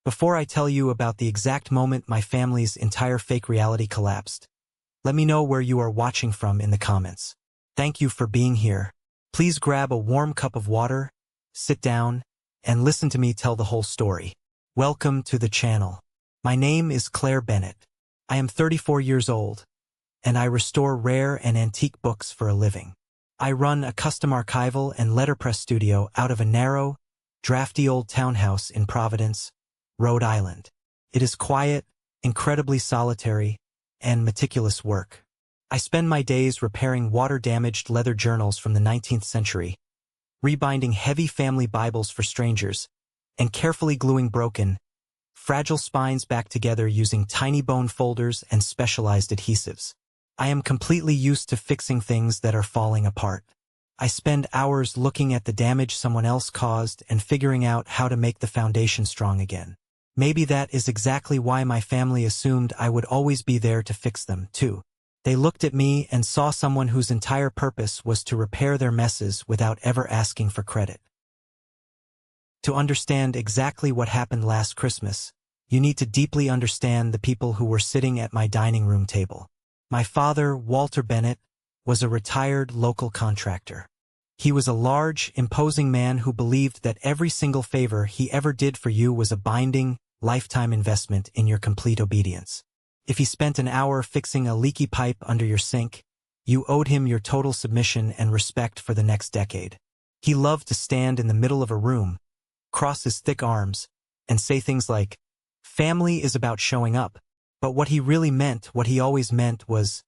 Before I tell you about the exact moment my family's entire fake reality collapsed, let me know where you are watching from in the comments. Thank you for being here. Please grab a warm cup of water, sit down, and listen to me tell the whole story. Welcome to the channel. My name is Claire Bennett. I am 34 years old, and I restore rare and antique books for a living. I run a custom archival and letterpress studio out of a narrow, drafty old townhouse in Providence, Rhode Island. It is quiet, incredibly solitary, and meticulous work. I spend my days repairing water-damaged leather journals from the 19th century, rebinding heavy family Bibles for strangers, and carefully gluing broken, fragile spines back together using tiny bone folders and specialized adhesives. I am completely used to fixing things that are falling apart. I spend hours looking at the damage someone else caused and figuring out how to make the foundation strong again. Maybe that is exactly why my family assumed I would always be there to fix them, too. They looked at me and saw someone whose entire purpose was to repair their messes without ever asking for credit. To understand exactly what happened last Christmas, you need to deeply understand the people who were sitting at my dining room table. My father, Walter Bennett, was a retired local contractor. He was a large, imposing man who believed that every single favor he ever did for you was a binding, lifetime investment in your complete obedience. If he spent an hour fixing a leaky pipe under your sink, you owed him your total submission and respect for the next decade. He loved to stand in the middle of a room, cross his thick arms, and say things like, "Family is about showing up." But what he really meant, what he always meant was,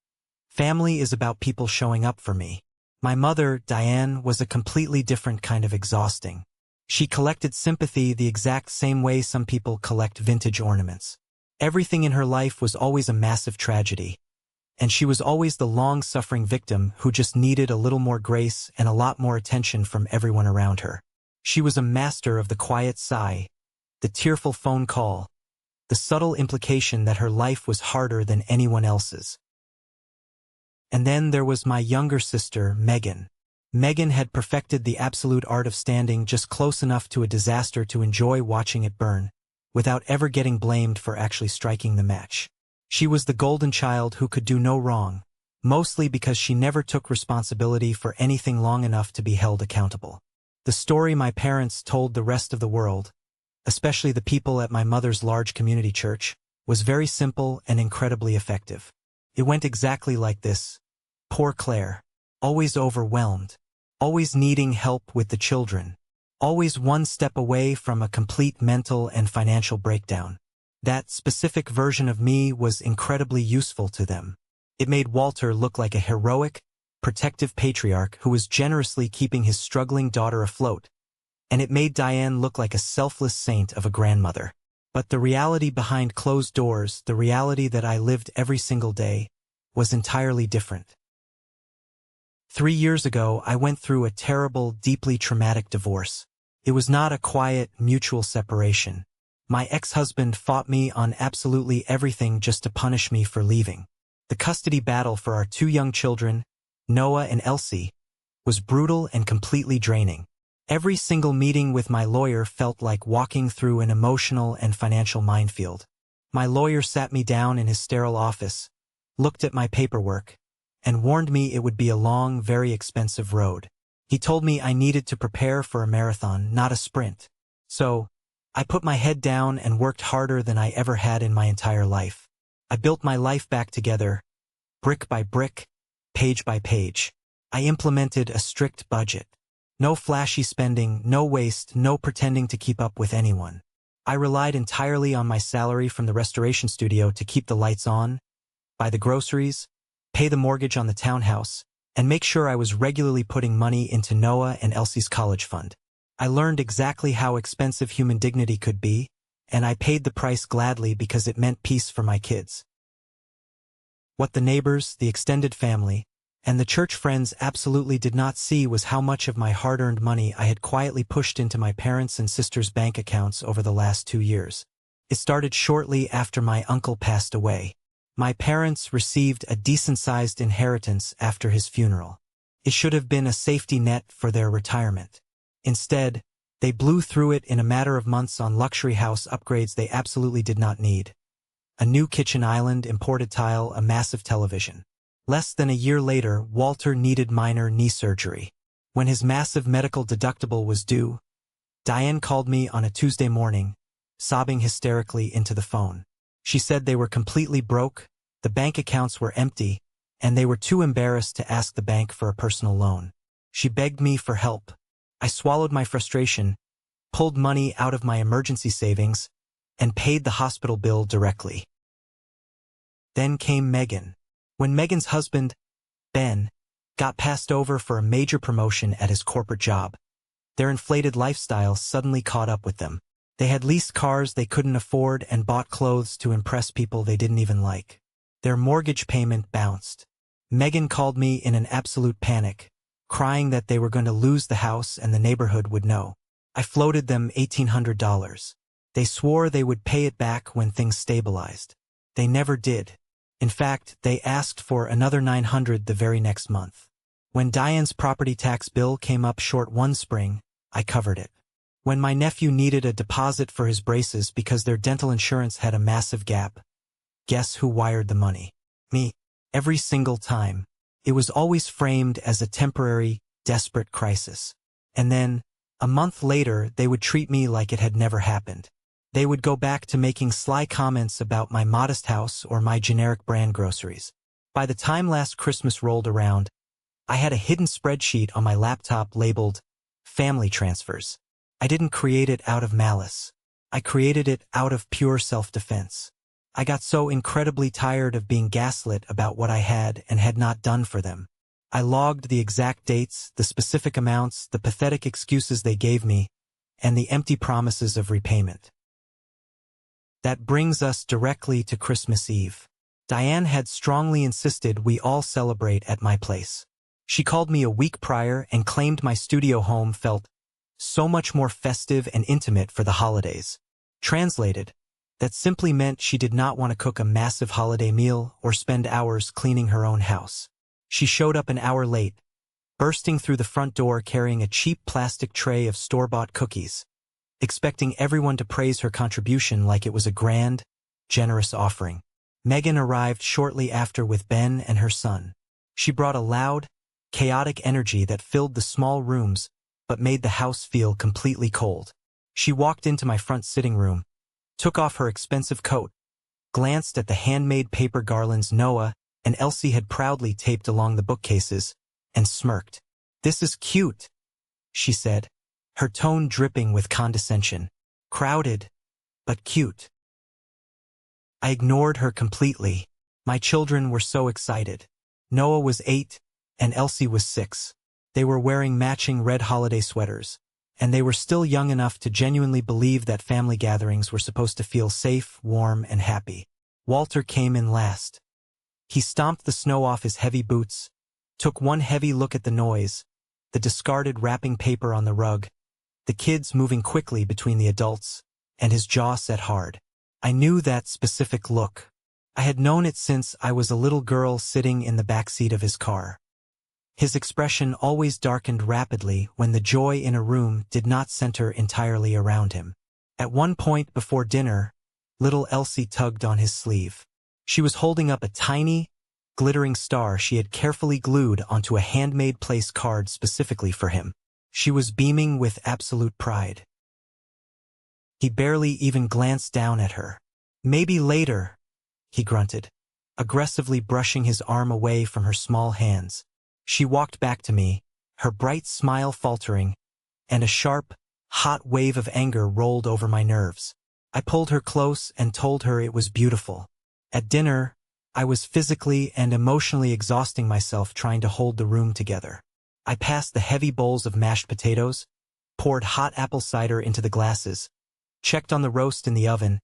"Family is about people showing up for me." My mother, Diane, was a completely different kind of exhausting. She collected sympathy the exact same way some people collect vintage ornaments. Everything in her life was always a massive tragedy, and she was always the long-suffering victim who just needed a little more grace and a lot more attention from everyone around her. She was a master of the quiet sigh, the tearful phone call, the subtle implication that her life was harder than anyone else's. And then there was my younger sister, Megan. Megan had perfected the absolute art of standing just close enough to a disaster to enjoy watching it burn, without ever getting blamed for actually striking the match. She was the golden child who could do no wrong, mostly because she never took responsibility for anything long enough to be held accountable. The story my parents told the rest of the world, especially the people at my mother's large community church, was very simple and incredibly effective. It went exactly like this. Poor Claire, always overwhelmed, always needing help with the children, always one step away from a complete mental and financial breakdown. That specific version of me was incredibly useful to them. It made Walter look like a heroic, protective patriarch who was generously keeping his struggling daughter afloat, and it made Diane look like a selfless saint of a grandmother. But the reality behind closed doors, the reality that I lived every single day, was entirely different. 3 years ago, I went through a terrible, deeply traumatic divorce. It was not a quiet, mutual separation. My ex-husband fought me on absolutely everything just to punish me for leaving. The custody battle for our 2 young children, Noah and Elsie, was brutal and completely draining. Every single meeting with my lawyer felt like walking through an emotional and financial minefield. My lawyer sat me down in his sterile office, looked at my paperwork, and warned me it would be a long, very expensive road. He told me I needed to prepare for a marathon, not a sprint. So, I put my head down and worked harder than I ever had in my entire life. I built my life back together, brick by brick, page by page. I implemented a strict budget. No flashy spending, no waste, no pretending to keep up with anyone. I relied entirely on my salary from the restoration studio to keep the lights on, buy the groceries, pay the mortgage on the townhouse, and make sure I was regularly putting money into Noah and Elsie's college fund. I learned exactly how expensive human dignity could be, and I paid the price gladly because it meant peace for my kids. What the neighbors, the extended family, and the church friends absolutely did not see was how much of my hard-earned money I had quietly pushed into my parents' and sisters' bank accounts over the last 2 years. It started shortly after my uncle passed away. My parents received a decent-sized inheritance after his funeral. It should have been a safety net for their retirement. Instead, They blew through it in a matter of months on luxury house upgrades they absolutely did not need. A new kitchen island, imported tile, a massive television. Less than a year later, Walter needed minor knee surgery. When his massive medical deductible was due, Diane called me on a Tuesday morning, sobbing hysterically into the phone. She said they were completely broke, the bank accounts were empty, and they were too embarrassed to ask the bank for a personal loan. She begged me for help. I swallowed my frustration, pulled money out of my emergency savings, and paid the hospital bill directly. Then came Megan. When Megan's husband, Ben, got passed over for a major promotion at his corporate job, their inflated lifestyle suddenly caught up with them. They had leased cars they couldn't afford and bought clothes to impress people they didn't even like. Their mortgage payment bounced. Megan called me in an absolute panic, crying that they were going to lose the house and the neighborhood would know. I floated them $1,800. They swore they would pay it back when things stabilized. They never did. In fact, they asked for another $900 the very next month. When Diane's property tax bill came up short one spring, I covered it. When my nephew needed a deposit for his braces because their dental insurance had a massive gap, guess who wired the money? Me. Every single time. It was always framed as a temporary, desperate crisis. And then, a month later, they would treat me like it had never happened. They would go back to making sly comments about my modest house or my generic brand groceries. By the time last Christmas rolled around, I had a hidden spreadsheet on my laptop labeled Family Transfers. I didn't create it out of malice. I created it out of pure self-defense. I got so incredibly tired of being gaslit about what I had and had not done for them. I logged the exact dates, the specific amounts, the pathetic excuses they gave me, and the empty promises of repayment. That brings us directly to Christmas Eve. Diane had strongly insisted we all celebrate at my place. She called me a week prior and claimed my studio home felt so much more festive and intimate for the holidays. Translated, that simply meant she did not want to cook a massive holiday meal or spend hours cleaning her own house. She showed up an hour late, bursting through the front door carrying a cheap plastic tray of store-bought cookies, expecting everyone to praise her contribution like it was a grand, generous offering. Megan arrived shortly after with Ben and her son. She brought a loud, chaotic energy that filled the small rooms but made the house feel completely cold. She walked into my front sitting room, took off her expensive coat, glanced at the handmade paper garlands Noah and Elsie had proudly taped along the bookcases, and smirked. "This is cute," she said, her tone dripping with condescension. "Crowded, but cute." I ignored her completely. My children were so excited. Noah was 8, and Elsie was 6. They were wearing matching red holiday sweaters, and they were still young enough to genuinely believe that family gatherings were supposed to feel safe, warm, and happy. Walter came in last. He stomped the snow off his heavy boots, took one heavy look at the noise, the discarded wrapping paper on the rug, the kids moving quickly between the adults, and his jaw set hard. I knew that specific look. I had known it since I was a little girl sitting in the backseat of his car. His expression always darkened rapidly when the joy in a room did not center entirely around him. At one point before dinner, little Elsie tugged on his sleeve. She was holding up a tiny, glittering star she had carefully glued onto a handmade place card specifically for him. She was beaming with absolute pride. He barely even glanced down at her. "Maybe later," he grunted, aggressively brushing his arm away from her small hands. She walked back to me, her bright smile faltering, and a sharp, hot wave of anger rolled over my nerves. I pulled her close and told her it was beautiful. At dinner, I was physically and emotionally exhausting myself trying to hold the room together. I passed the heavy bowls of mashed potatoes, poured hot apple cider into the glasses, checked on the roast in the oven,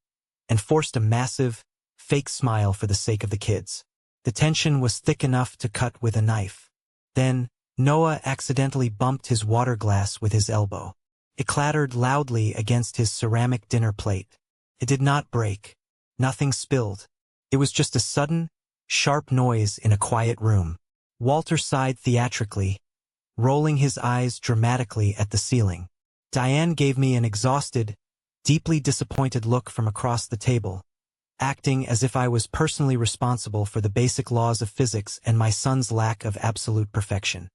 and forced a massive, fake smile for the sake of the kids. The tension was thick enough to cut with a knife. Then, Noah accidentally bumped his water glass with his elbow. It clattered loudly against his ceramic dinner plate. It did not break. Nothing spilled. It was just a sudden, sharp noise in a quiet room. Walter sighed theatrically, rolling his eyes dramatically at the ceiling. Diane gave me an exhausted, deeply disappointed look from across the table, acting as if I was personally responsible for the basic laws of physics and my son's lack of absolute perfection.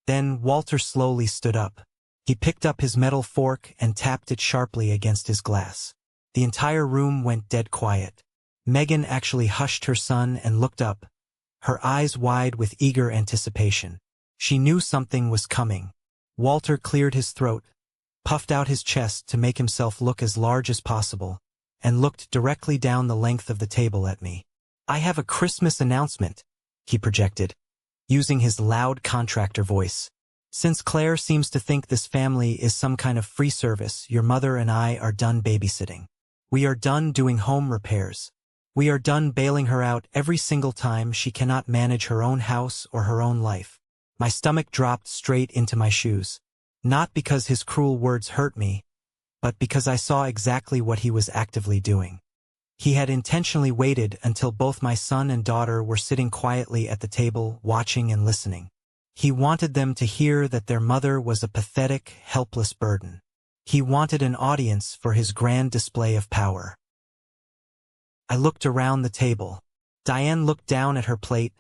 Then Walter slowly stood up. He picked up his metal fork and tapped it sharply against his glass. The entire room went dead quiet. Megan actually hushed her son and looked up, her eyes wide with eager anticipation. She knew something was coming. Walter cleared his throat, puffed out his chest to make himself look as large as possible, and looked directly down the length of the table at me. "I have a Christmas announcement," he projected, using his loud contractor voice. "Since Claire seems to think this family is some kind of free service, your mother and I are done babysitting. We are done doing home repairs. We are done bailing her out every single time she cannot manage her own house or her own life." My stomach dropped straight into my shoes. Not because his cruel words hurt me, but because I saw exactly what he was actively doing. He had intentionally waited until both my son and daughter were sitting quietly at the table, watching and listening. He wanted them to hear that their mother was a pathetic, helpless burden. He wanted an audience for his grand display of power. I looked around the table. Diane looked down at her plate,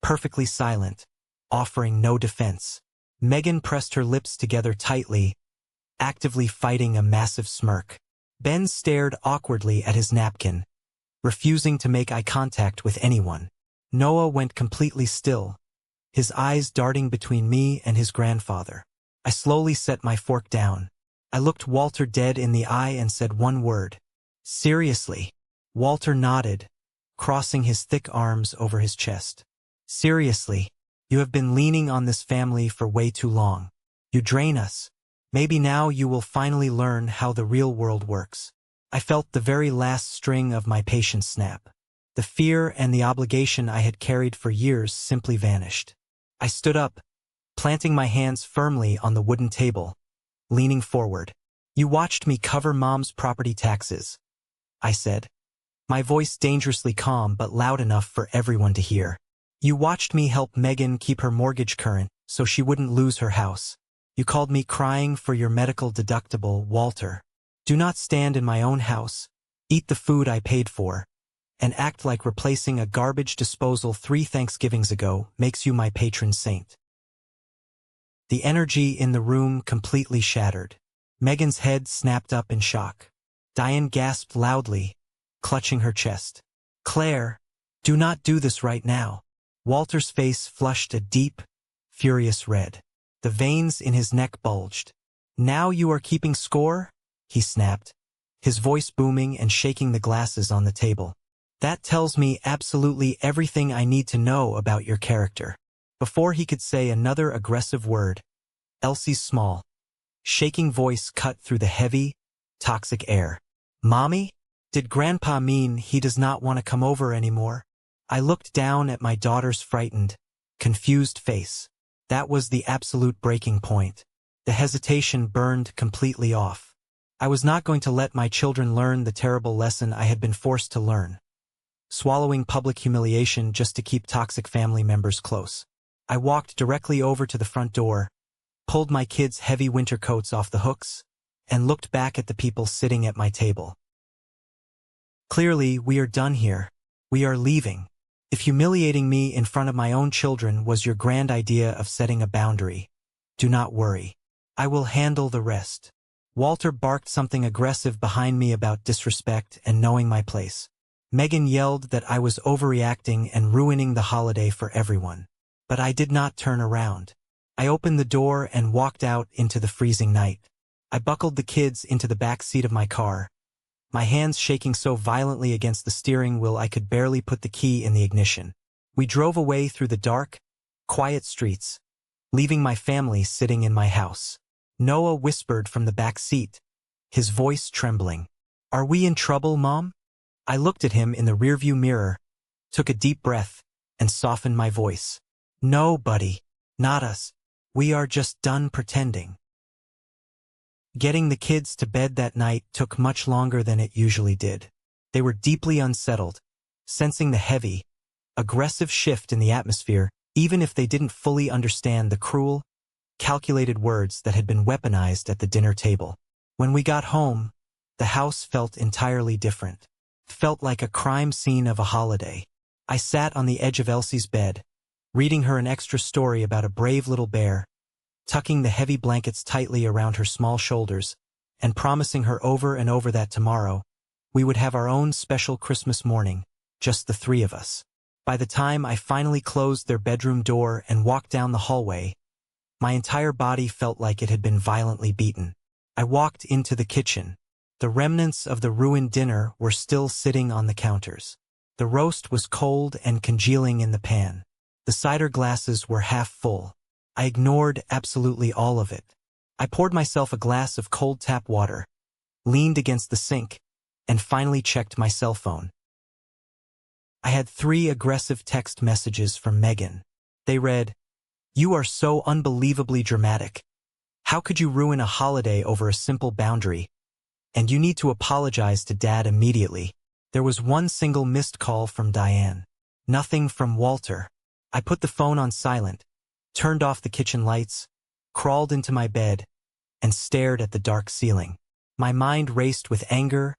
perfectly silent, offering no defense. Megan pressed her lips together tightly, actively fighting a massive smirk. Ben stared awkwardly at his napkin, refusing to make eye contact with anyone. Noah went completely still, his eyes darting between me and his grandfather. I slowly set my fork down. I looked Walter dead in the eye and said one word: "Seriously?" Walter nodded, crossing his thick arms over his chest. "Seriously, you have been leaning on this family for way too long. You drain us. Maybe now you will finally learn how the real world works." I felt the very last string of my patience snap. The fear and the obligation I had carried for years simply vanished. I stood up, planting my hands firmly on the wooden table, leaning forward. "You watched me cover Mom's property taxes," I said, my voice dangerously calm but loud enough for everyone to hear. "You watched me help Megan keep her mortgage current so she wouldn't lose her house. You called me crying for your medical deductible, Walter. Do not stand in my own house, eat the food I paid for, and act like replacing a garbage disposal 3 Thanksgivings ago makes you my patron saint." The energy in the room completely shattered. Megan's head snapped up in shock. Diane gasped loudly, clutching her chest. "Claire, do not do this right now." Walter's face flushed a deep, furious red. The veins in his neck bulged. "Now you are keeping score?" he snapped, his voice booming and shaking the glasses on the table. "That tells me absolutely everything I need to know about your character." Before he could say another aggressive word, Elsie's small, shaking voice cut through the heavy, toxic air. "Mommy? Did Grandpa mean he does not want to come over anymore?" I looked down at my daughter's frightened, confused face. That was the absolute breaking point. The hesitation burned completely off. I was not going to let my children learn the terrible lesson I had been forced to learn. Swallowing public humiliation just to keep toxic family members close. I walked directly over to the front door, pulled my kids' heavy winter coats off the hooks, and looked back at the people sitting at my table. "Clearly, we are done here. We are leaving. If humiliating me in front of my own children was your grand idea of setting a boundary, do not worry. I will handle the rest." Walter barked something aggressive behind me about disrespect and knowing my place. Megan yelled that I was overreacting and ruining the holiday for everyone. But I did not turn around. I opened the door and walked out into the freezing night. I buckled the kids into the back seat of my car, my hands shaking so violently against the steering wheel I could barely put the key in the ignition. We drove away through the dark, quiet streets, leaving my family sitting in my house. Noah whispered from the back seat, his voice trembling. "Are we in trouble, Mom?" I looked at him in the rearview mirror, took a deep breath, and softened my voice. "No, buddy, not us. We are just done pretending." Getting the kids to bed that night took much longer than it usually did. They were deeply unsettled, sensing the heavy, aggressive shift in the atmosphere, even if they didn't fully understand the cruel, calculated words that had been weaponized at the dinner table. When we got home, the house felt entirely different. It felt like a crime scene of a holiday. I sat on the edge of Elsie's bed, reading her an extra story about a brave little bear, tucking the heavy blankets tightly around her small shoulders, and promising her over and over that tomorrow, we would have our own special Christmas morning, just the three of us. By the time I finally closed their bedroom door and walked down the hallway, my entire body felt like it had been violently beaten. I walked into the kitchen. The remnants of the ruined dinner were still sitting on the counters. The roast was cold and congealing in the pan. The cider glasses were half full. I ignored absolutely all of it. I poured myself a glass of cold tap water, leaned against the sink, and finally checked my cell phone. I had 3 aggressive text messages from Megan. They read, "You are so unbelievably dramatic. How could you ruin a holiday over a simple boundary? And you need to apologize to Dad immediately." There was one single missed call from Diane. Nothing from Walter. I put the phone on silent, turned off the kitchen lights, crawled into my bed, and stared at the dark ceiling. My mind raced with anger,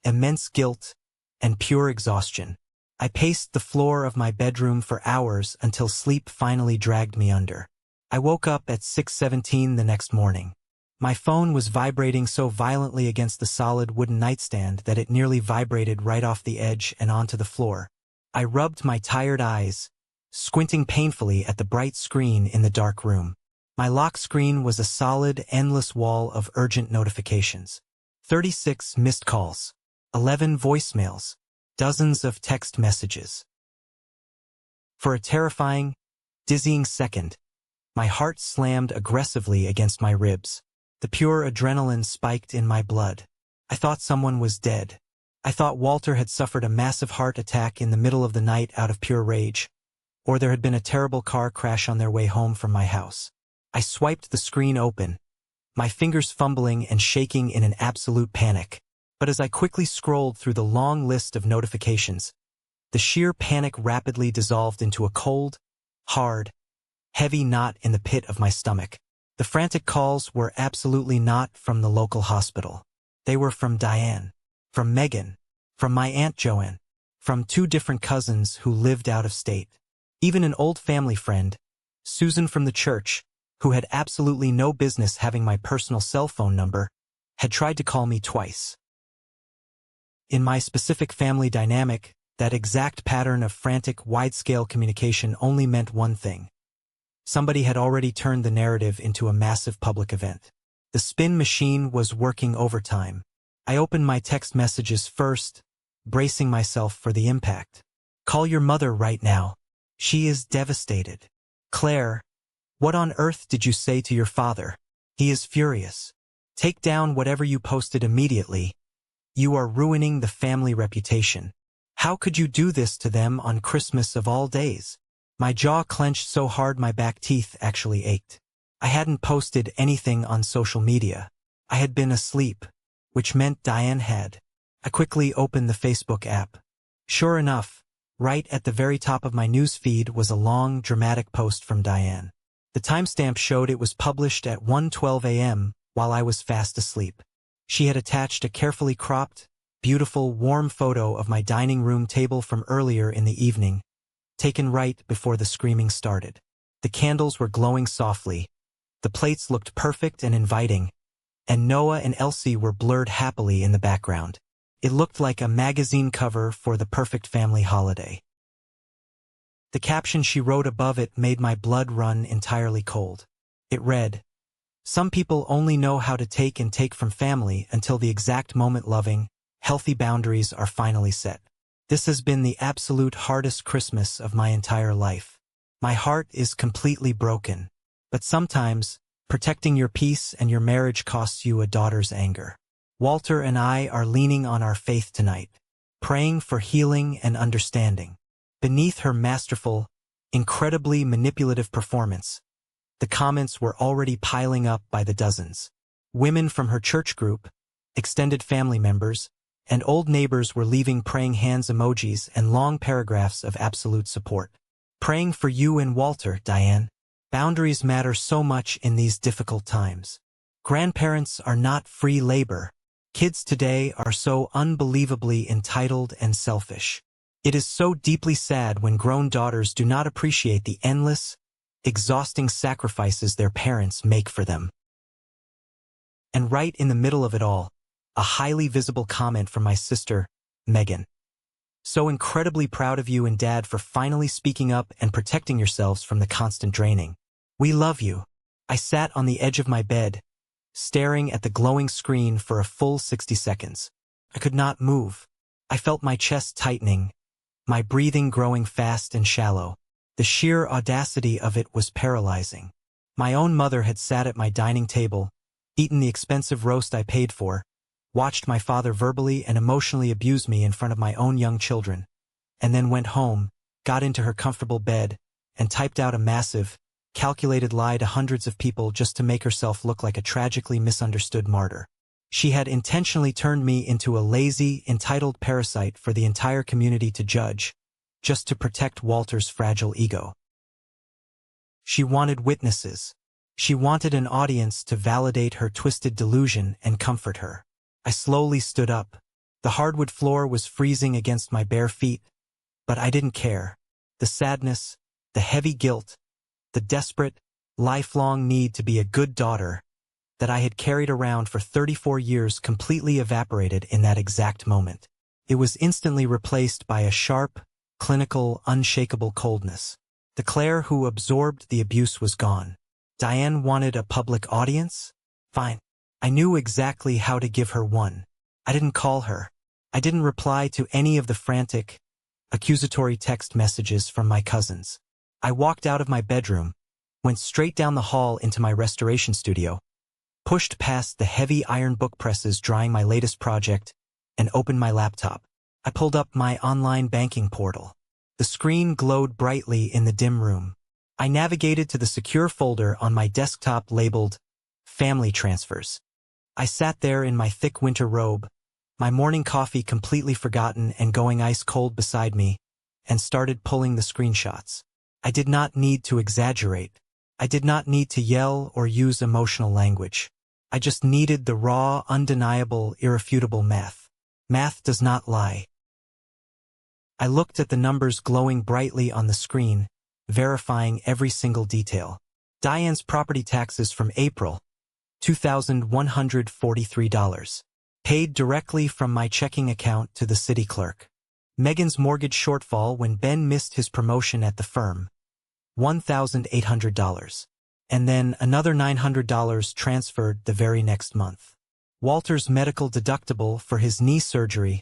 immense guilt, and pure exhaustion. I paced the floor of my bedroom for hours until sleep finally dragged me under. I woke up at 6:17 the next morning. My phone was vibrating so violently against the solid wooden nightstand that it nearly vibrated right off the edge and onto the floor. I rubbed my tired eyes, squinting painfully at the bright screen in the dark room. My lock screen was a solid, endless wall of urgent notifications. 36 missed calls, 11 voicemails, dozens of text messages. For a terrifying, dizzying second, my heart slammed aggressively against my ribs. The pure adrenaline spiked in my blood. I thought someone was dead. I thought Walter had suffered a massive heart attack in the middle of the night out of pure rage, or there had been a terrible car crash on their way home from my house. I swiped the screen open, my fingers fumbling and shaking in an absolute panic. But as I quickly scrolled through the long list of notifications, the sheer panic rapidly dissolved into a cold, hard, heavy knot in the pit of my stomach. The frantic calls were absolutely not from the local hospital. They were from Diane, from Megan, from my Aunt Joanne, from 2 different cousins who lived out of state. Even an old family friend, Susan from the church, who had absolutely no business having my personal cell phone number, had tried to call me twice. In my specific family dynamic, that exact pattern of frantic, wide-scale communication only meant one thing. Somebody had already turned the narrative into a massive public event. The spin machine was working overtime. I opened my text messages first, bracing myself for the impact. "Call your mother right now. She is devastated. Claire, what on earth did you say to your father? He is furious. Take down whatever you posted immediately. You are ruining the family reputation. How could you do this to them on Christmas of all days?" My jaw clenched so hard my back teeth actually ached. I hadn't posted anything on social media. I had been asleep, which meant Diane had. I quickly opened the Facebook app. Sure enough, right at the very top of my news feed was a long, dramatic post from Diane. The timestamp showed it was published at 1:12 a.m. while I was fast asleep. She had attached a carefully cropped, beautiful, warm photo of my dining room table from earlier in the evening, taken right before the screaming started. The candles were glowing softly, the plates looked perfect and inviting, and Noah and Elsie were blurred happily in the background. It looked like a magazine cover for the perfect family holiday. The caption she wrote above it made my blood run entirely cold. It read, "Some people only know how to take and take from family until the exact moment loving, healthy boundaries are finally set. This has been the absolute hardest Christmas of my entire life. My heart is completely broken. But sometimes, protecting your peace and your marriage costs you a daughter's anger. Walter and I are leaning on our faith tonight, praying for healing and understanding." Beneath her masterful, incredibly manipulative performance, the comments were already piling up by the dozens. Women from her church group, extended family members, and old neighbors were leaving praying hands emojis and long paragraphs of absolute support. "Praying for you and Walter, Diane. Boundaries matter so much in these difficult times. Grandparents are not free labor. Kids today are so unbelievably entitled and selfish. It is so deeply sad when grown daughters do not appreciate the endless, exhausting sacrifices their parents make for them. And right in the middle of it all, a highly visible comment from my sister, Megan. So incredibly proud of you and Dad for finally speaking up and protecting yourselves from the constant draining. We love you. I sat on the edge of my bed, staring at the glowing screen for a full 60 seconds. I could not move. I felt my chest tightening, my breathing growing fast and shallow. The sheer audacity of it was paralyzing. My own mother had sat at my dining table, eaten the expensive roast I paid for, watched my father verbally and emotionally abuse me in front of my own young children, and then went home, got into her comfortable bed, and typed out a massive, calculated lie to hundreds of people just to make herself look like a tragically misunderstood martyr. She had intentionally turned me into a lazy, entitled parasite for the entire community to judge, just to protect Walter's fragile ego. She wanted witnesses. She wanted an audience to validate her twisted delusion and comfort her. I slowly stood up. The hardwood floor was freezing against my bare feet, but I didn't care. The sadness, the heavy guilt, the desperate, lifelong need to be a good daughter that I had carried around for 34 years completely evaporated in that exact moment. It was instantly replaced by a sharp, clinical, unshakable coldness. The Claire who absorbed the abuse was gone. Diane wanted a public audience? Fine. I knew exactly how to give her one. I didn't call her. I didn't reply to any of the frantic, accusatory text messages from my cousins. I walked out of my bedroom, went straight down the hall into my restoration studio, pushed past the heavy iron book presses drying my latest project, and opened my laptop. I pulled up my online banking portal. The screen glowed brightly in the dim room. I navigated to the secure folder on my desktop labeled Family Transfers. I sat there in my thick winter robe, my morning coffee completely forgotten and going ice cold beside me, and started pulling the screenshots. I did not need to exaggerate. I did not need to yell or use emotional language. I just needed the raw, undeniable, irrefutable math. Math does not lie. I looked at the numbers glowing brightly on the screen, verifying every single detail. Diane's property taxes from April, $2,143. Paid directly from my checking account to the city clerk. Megan's mortgage shortfall when Ben missed his promotion at the firm, $1,800. And then another $900 transferred the very next month. Walter's medical deductible for his knee surgery,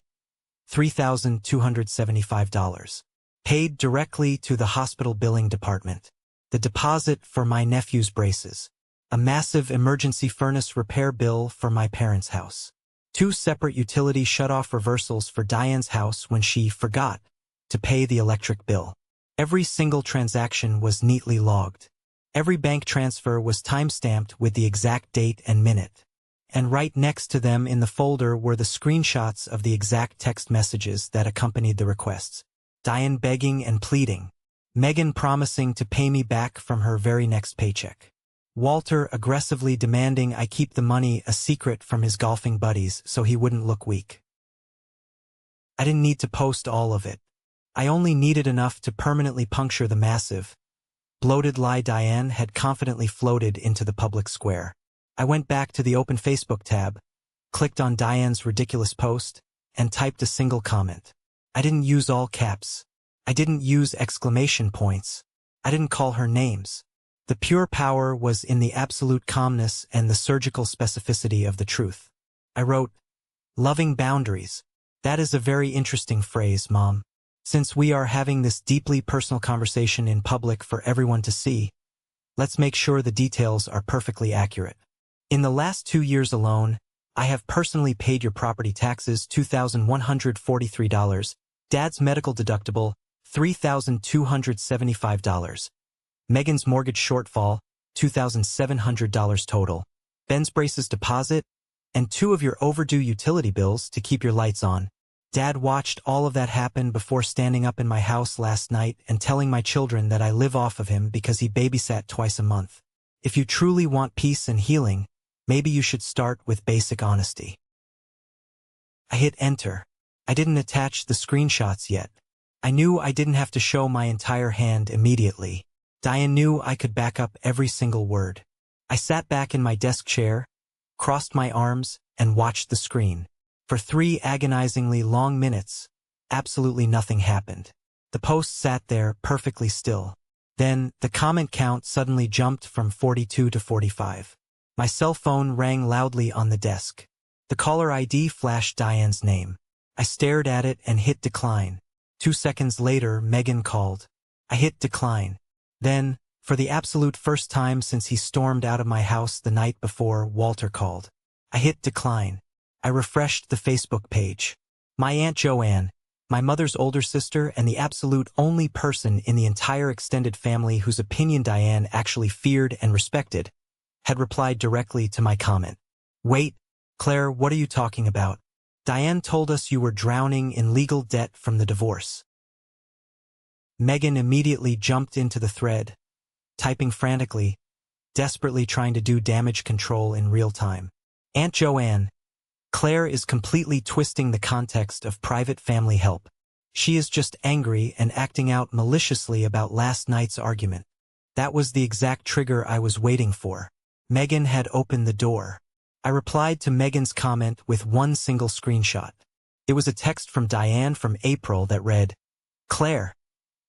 $3,275. Paid directly to the hospital billing department. The deposit for my nephew's braces. A massive emergency furnace repair bill for my parents' house. 2 separate utility shut-off reversals for Diane's house when she forgot to pay the electric bill. Every single transaction was neatly logged. Every bank transfer was time-stamped with the exact date and minute. And right next to them in the folder were the screenshots of the exact text messages that accompanied the requests. Diane begging and pleading. Megan promising to pay me back from her very next paycheck. Walter aggressively demanding I keep the money a secret from his golfing buddies so he wouldn't look weak. I didn't need to post all of it. I only needed enough to permanently puncture the massive, bloated lie Diane had confidently floated into the public square. I went back to the open Facebook tab, clicked on Diane's ridiculous post, and typed a single comment. I didn't use all caps. I didn't use exclamation points. I didn't call her names. The pure power was in the absolute calmness and the surgical specificity of the truth. I wrote, "Loving boundaries. That is a very interesting phrase, Mom. Since we are having this deeply personal conversation in public for everyone to see, let's make sure the details are perfectly accurate. In the last 2 years alone, I have personally paid your property taxes $2,143, Dad's medical deductible, $3,275, Megan's mortgage shortfall, $2,700 total, Ben's braces deposit, and 2 of your overdue utility bills to keep your lights on, Dad watched all of that happen before standing up in my house last night and telling my children that I live off of him because he babysat twice a month. If you truly want peace and healing, maybe you should start with basic honesty. I hit enter. I didn't attach the screenshots yet. I knew I didn't have to show my entire hand immediately. Diane knew I could back up every single word. I sat back in my desk chair, crossed my arms, and watched the screen. For 3 agonizingly long minutes, absolutely nothing happened. The post sat there perfectly still. Then, the comment count suddenly jumped from 42 to 45. My cell phone rang loudly on the desk. The caller ID flashed Diane's name. I stared at it and hit decline. 2 seconds later, Megan called. I hit decline. Then, for the absolute first time since he stormed out of my house the night before, Walter called. I hit decline. I refreshed the Facebook page. My Aunt Joanne, my mother's older sister and the absolute only person in the entire extended family whose opinion Diane actually feared and respected, had replied directly to my comment. Wait, Claire, what are you talking about? Diane told us you were drowning in legal debt from the divorce. Megan immediately jumped into the thread, typing frantically, desperately trying to do damage control in real time. Aunt Joanne, Claire is completely twisting the context of private family help. She is just angry and acting out maliciously about last night's argument. That was the exact trigger I was waiting for. Megan had opened the door. I replied to Megan's comment with one single screenshot. It was a text from Diane from April that read, Claire,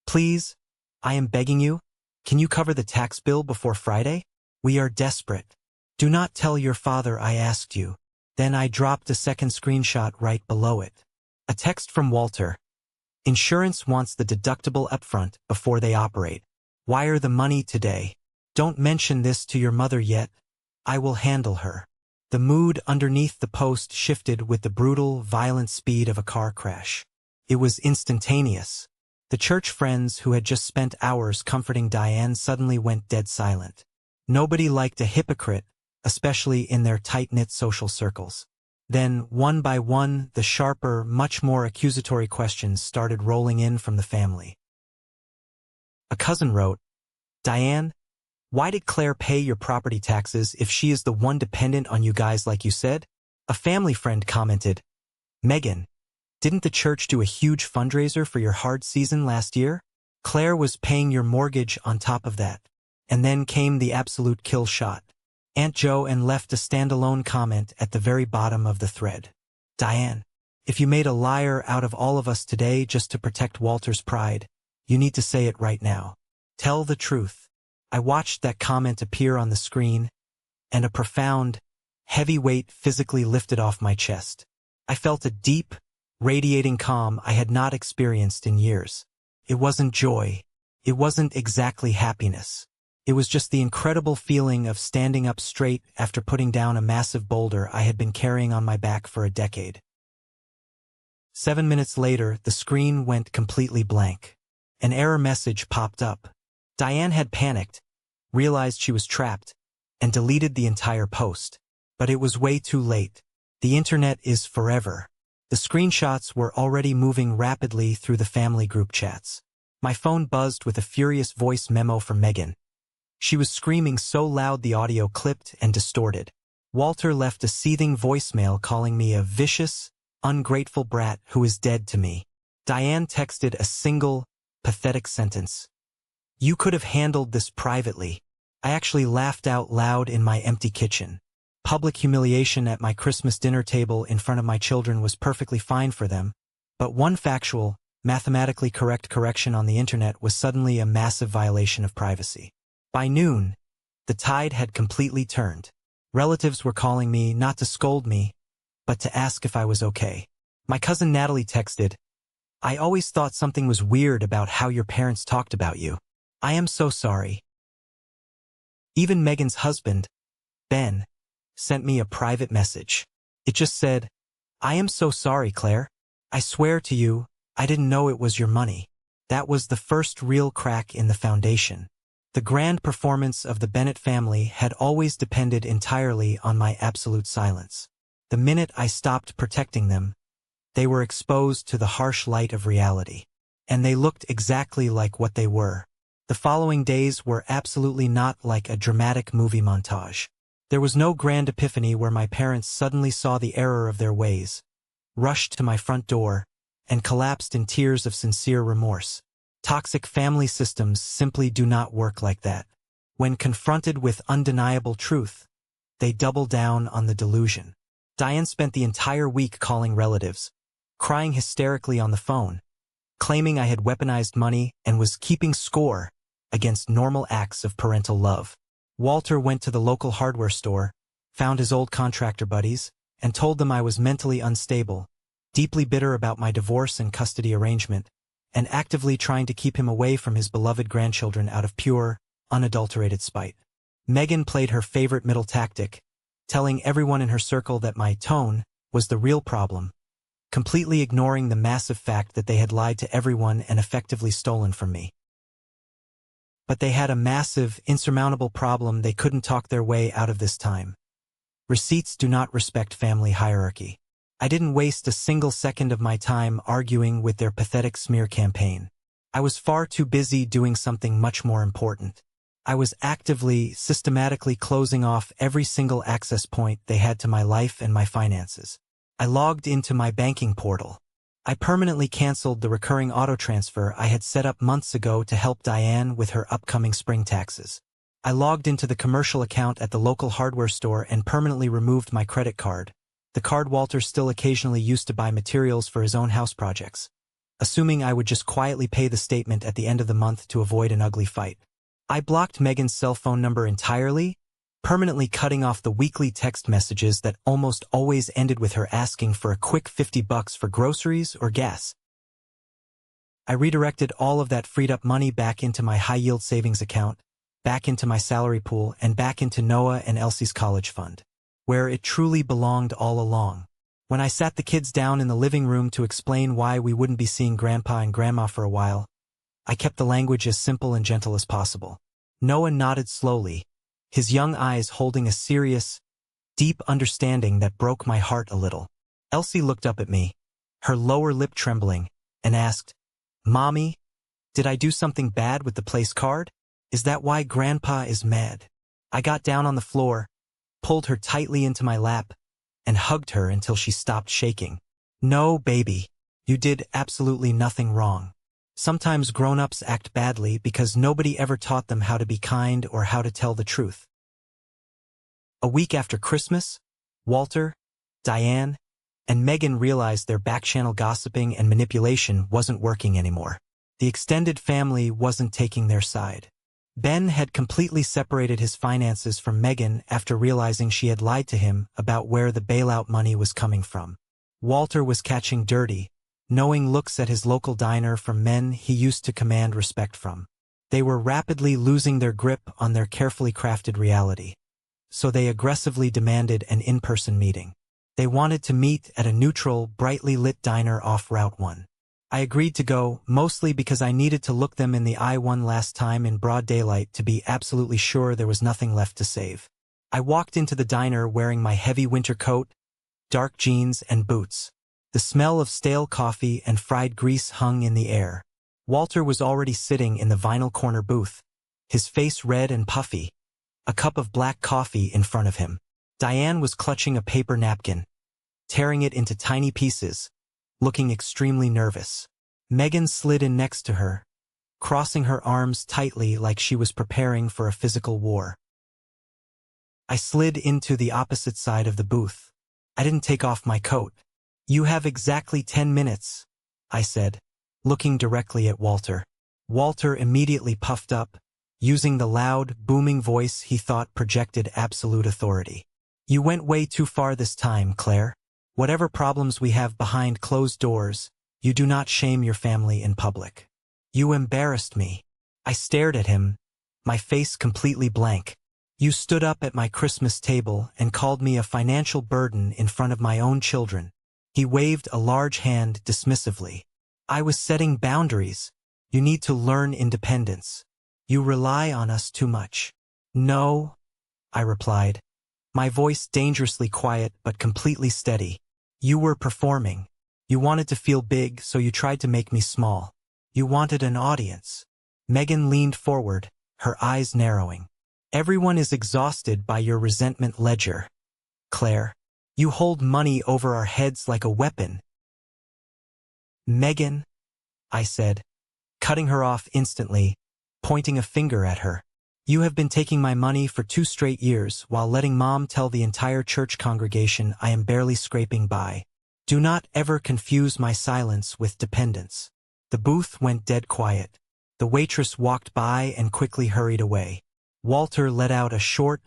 please, I am begging you, can you cover the tax bill before Friday? We are desperate. Do not tell your father I asked you. Then I dropped a second screenshot right below it. A text from Walter. Insurance wants the deductible upfront before they operate. Wire the money today. Don't mention this to your mother yet. I will handle her. The mood underneath the post shifted with the brutal, violent speed of a car crash. It was instantaneous. The church friends who had just spent hours comforting Diane suddenly went dead silent. Nobody liked a hypocrite, especially in their tight-knit social circles. Then, one by one, the sharper, much more accusatory questions started rolling in from the family. A cousin wrote, Diane, why did Claire pay your property taxes if she is the one dependent on you guys like you said? A family friend commented, Megan, didn't the church do a huge fundraiser for your hard season last year? Claire was paying your mortgage on top of that. And then came the absolute kill shot. Aunt Joanne left a standalone comment at the very bottom of the thread. Diane, if you made a liar out of all of us today just to protect Walter's pride, you need to say it right now. Tell the truth. I watched that comment appear on the screen, and a profound, heavy weight physically lifted off my chest. I felt a deep, radiating calm I had not experienced in years. It wasn't joy. It wasn't exactly happiness. It was just the incredible feeling of standing up straight after putting down a massive boulder I had been carrying on my back for a decade. 7 minutes later, the screen went completely blank. An error message popped up. Diane had panicked, realized she was trapped, and deleted the entire post. But it was way too late. The internet is forever. The screenshots were already moving rapidly through the family group chats. My phone buzzed with a furious voice memo from Megan. She was screaming so loud the audio clipped and distorted. Walter left a seething voicemail calling me a vicious, ungrateful brat who is dead to me. Diane texted a single, pathetic sentence. You could have handled this privately. I actually laughed out loud in my empty kitchen. Public humiliation at my Christmas dinner table in front of my children was perfectly fine for them, but one factual, mathematically correct correction on the internet was suddenly a massive violation of privacy. By noon, the tide had completely turned. Relatives were calling me not to scold me, but to ask if I was okay. My cousin Natalie texted, I always thought something was weird about how your parents talked about you. I am so sorry. Even Megan's husband, Ben, sent me a private message. It just said, I am so sorry, Claire. I swear to you, I didn't know it was your money. That was the first real crack in the foundation. The grand performance of the Bennett family had always depended entirely on my absolute silence. The minute I stopped protecting them, They were exposed to the harsh light of reality. And they looked exactly like what they were. The following days were absolutely not like a dramatic movie montage. There was no grand epiphany where my parents suddenly saw the error of their ways, rushed to my front door, and collapsed in tears of sincere remorse. Toxic family systems simply do not work like that. When confronted with undeniable truth, they double down on the delusion. Diane spent the entire week calling relatives, crying hysterically on the phone, claiming I had weaponized money and was keeping score against normal acts of parental love. Walter went to the local hardware store, found his old contractor buddies, and told them I was mentally unstable, deeply bitter about my divorce and custody arrangement, and actively trying to keep him away from his beloved grandchildren out of pure, unadulterated spite. Megan played her favorite middle tactic, telling everyone in her circle that my tone was the real problem, completely ignoring the massive fact that they had lied to everyone and effectively stolen from me. But they had a massive, insurmountable problem. They couldn't talk their way out of this time. Receipts do not respect family hierarchy. I didn't waste a single second of my time arguing with their pathetic smear campaign. I was far too busy doing something much more important. I was actively, systematically closing off every single access point they had to my life and my finances. I logged into my banking portal. I permanently canceled the recurring auto transfer I had set up months ago to help Diane with her upcoming spring taxes. I logged into the commercial account at the local hardware store and permanently removed my credit card, the card Walter still occasionally used to buy materials for his own house projects, assuming I would just quietly pay the statement at the end of the month to avoid an ugly fight. I blocked Megan's cell phone number entirely, permanently cutting off the weekly text messages that almost always ended with her asking for a quick $50 for groceries or gas. I redirected all of that freed up money back into my high-yield savings account, back into my salary pool, and back into Noah and Elsie's college fund, where it truly belonged all along. When I sat the kids down in the living room to explain why we wouldn't be seeing Grandpa and Grandma for a while, I kept the language as simple and gentle as possible. Noah nodded slowly, his young eyes holding a serious, deep understanding that broke my heart a little. Elsie looked up at me, her lower lip trembling, and asked, "Mommy, did I do something bad with the place card? Is that why Grandpa is mad?" I got down on the floor, pulled her tightly into my lap, and hugged her until she stopped shaking. "No, baby, you did absolutely nothing wrong. Sometimes grown-ups act badly because nobody ever taught them how to be kind or how to tell the truth." A week after Christmas, Walter, Diane, and Megan realized their back-channel gossiping and manipulation wasn't working anymore. The extended family wasn't taking their side. Ben had completely separated his finances from Megan after realizing she had lied to him about where the bailout money was coming from. Walter was catching dirty, knowing looks at his local diner from men he used to command respect from. They were rapidly losing their grip on their carefully crafted reality. So they aggressively demanded an in-person meeting. They wanted to meet at a neutral, brightly lit diner off Route 1. I agreed to go, mostly because I needed to look them in the eye one last time in broad daylight to be absolutely sure there was nothing left to save. I walked into the diner wearing my heavy winter coat, dark jeans, and boots. The smell of stale coffee and fried grease hung in the air. Walter was already sitting in the vinyl corner booth, his face red and puffy, a cup of black coffee in front of him. Diane was clutching a paper napkin, tearing it into tiny pieces, looking extremely nervous. Megan slid in next to her, crossing her arms tightly like she was preparing for a physical war. I slid into the opposite side of the booth. I didn't take off my coat. "You have exactly 10 minutes, I said, looking directly at Walter. Walter immediately puffed up, using the loud, booming voice he thought projected absolute authority. "You went way too far this time, Claire. Whatever problems we have behind closed doors, you do not shame your family in public. You embarrassed me." I stared at him, my face completely blank. "You stood up at my Christmas table and called me a financial burden in front of my own children." He waved a large hand dismissively. "I was setting boundaries. You need to learn independence. You rely on us too much." "No," I replied, my voice dangerously quiet but completely steady. "You were performing. You wanted to feel big, so you tried to make me small. You wanted an audience. Megan leaned forward, her eyes narrowing. Everyone is exhausted by your resentment ledger, Claire. You hold money over our heads like a weapon. Megan, I said, cutting her off instantly, pointing a finger at her. You have been taking my money for 2 straight years while letting Mom tell the entire church congregation I am barely scraping by. Do not ever confuse my silence with dependence. The booth went dead quiet. The waitress walked by and quickly hurried away. Walter let out a short,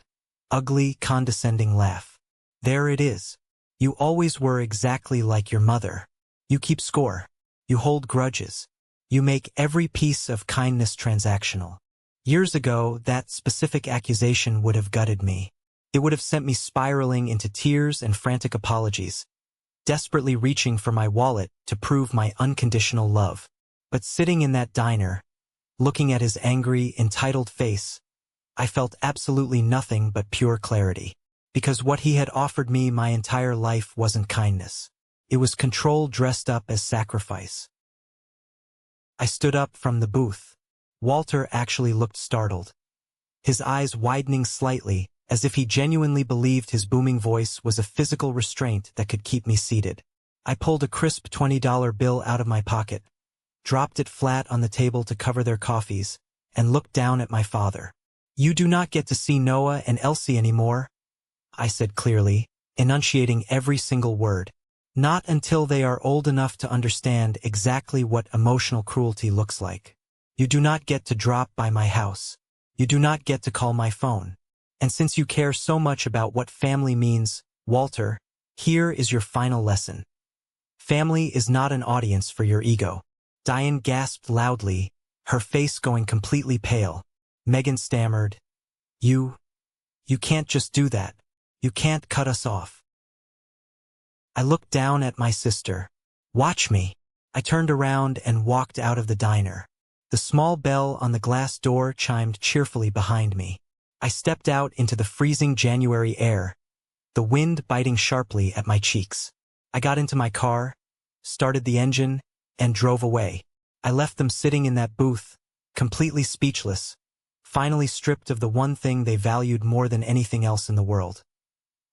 ugly, condescending laugh. There it is. You always were exactly like your mother. You keep score. You hold grudges. You make every piece of kindness transactional. Years ago, that specific accusation would have gutted me. It would have sent me spiraling into tears and frantic apologies, desperately reaching for my wallet to prove my unconditional love. But sitting in that diner, looking at his angry, entitled face, I felt absolutely nothing but pure clarity. Because what he had offered me my entire life wasn't kindness. It was control dressed up as sacrifice. I stood up from the booth. Walter actually looked startled, his eyes widening slightly, as if he genuinely believed his booming voice was a physical restraint that could keep me seated. I pulled a crisp $20 bill out of my pocket, dropped it flat on the table to cover their coffees, and looked down at my father. You do not get to see Noah and Elsie anymore, I said clearly, enunciating every single word. Not until they are old enough to understand exactly what emotional cruelty looks like. You do not get to drop by my house. You do not get to call my phone. And since you care so much about what family means, Walter, here is your final lesson. Family is not an audience for your ego. Diane gasped loudly, her face going completely pale. Megan stammered, You can't just do that. You can't cut us off. I looked down at my sister. Watch me. I turned around and walked out of the diner. The small bell on the glass door chimed cheerfully behind me. I stepped out into the freezing January air, the wind biting sharply at my cheeks. I got into my car, started the engine, and drove away. I left them sitting in that booth, completely speechless, finally stripped of the one thing they valued more than anything else in the world.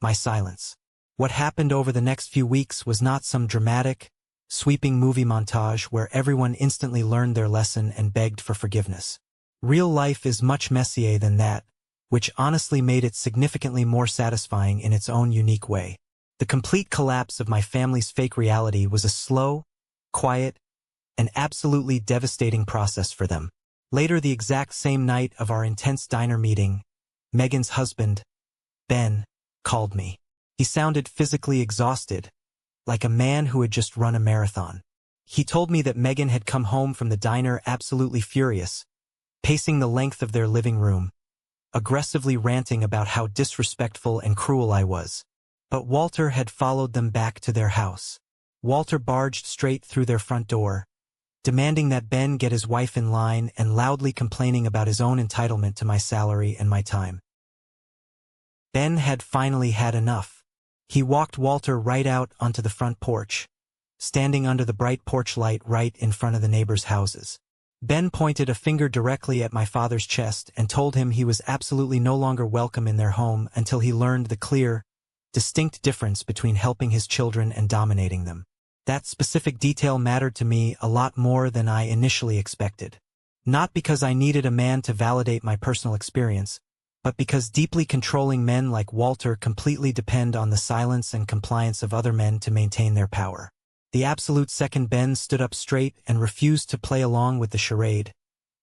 My silence. What happened over the next few weeks was not some dramatic, sweeping movie montage where everyone instantly learned their lesson and begged for forgiveness. Real life is much messier than that, which honestly made it significantly more satisfying in its own unique way. The complete collapse of my family's fake reality was a slow, quiet, and absolutely devastating process for them. Later, the exact same night of our intense diner meeting, Megan's husband, Ben, called me. He sounded physically exhausted, like a man who had just run a marathon. He told me that Megan had come home from the diner absolutely furious, pacing the length of their living room, aggressively ranting about how disrespectful and cruel I was. But Walter had followed them back to their house. Walter barged straight through their front door, demanding that Ben get his wife in line and loudly complaining about his own entitlement to my salary and my time. Ben had finally had enough. He walked Walter right out onto the front porch, standing under the bright porch light right in front of the neighbors' houses. Ben pointed a finger directly at my father's chest and told him he was absolutely no longer welcome in their home until he learned the clear, distinct difference between helping his children and dominating them. That specific detail mattered to me a lot more than I initially expected. Not because I needed a man to validate my personal experience, but because deeply controlling men like Walter completely depend on the silence and compliance of other men to maintain their power. The absolute second Ben stood up straight and refused to play along with the charade,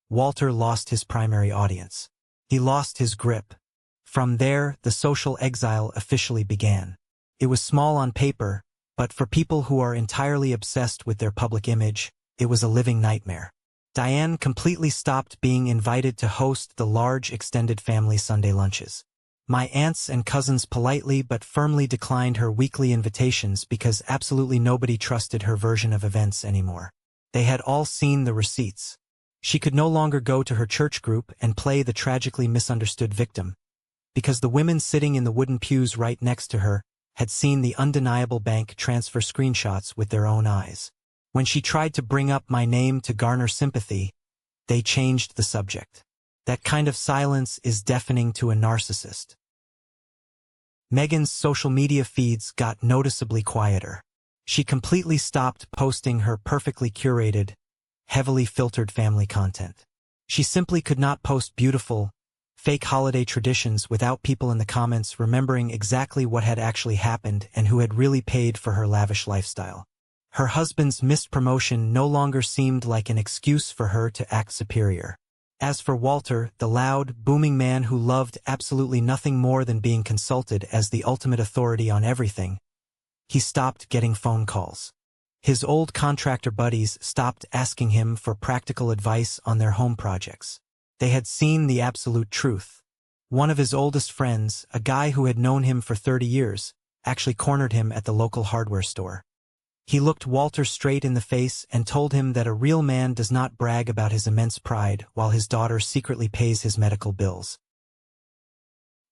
Walter lost his primary audience. He lost his grip. From there, the social exile officially began. It was small on paper, but for people who are entirely obsessed with their public image, it was a living nightmare. Diane completely stopped being invited to host the large extended family Sunday lunches. My aunts and cousins politely but firmly declined her weekly invitations because absolutely nobody trusted her version of events anymore. They had all seen the receipts. She could no longer go to her church group and play the tragically misunderstood victim, because the women sitting in the wooden pews right next to her had seen the undeniable bank transfer screenshots with their own eyes. When she tried to bring up my name to garner sympathy, they changed the subject. That kind of silence is deafening to a narcissist. Megan's social media feeds got noticeably quieter. She completely stopped posting her perfectly curated, heavily filtered family content. She simply could not post beautiful, fake holiday traditions without people in the comments remembering exactly what had actually happened and who had really paid for her lavish lifestyle. Her husband's missed promotion no longer seemed like an excuse for her to act superior. As for Walter, the loud, booming man who loved absolutely nothing more than being consulted as the ultimate authority on everything, he stopped getting phone calls. His old contractor buddies stopped asking him for practical advice on their home projects. They had seen the absolute truth. One of his oldest friends, a guy who had known him for 30 years, actually cornered him at the local hardware store. He looked Walter straight in the face and told him that a real man does not brag about his immense pride while his daughter secretly pays his medical bills.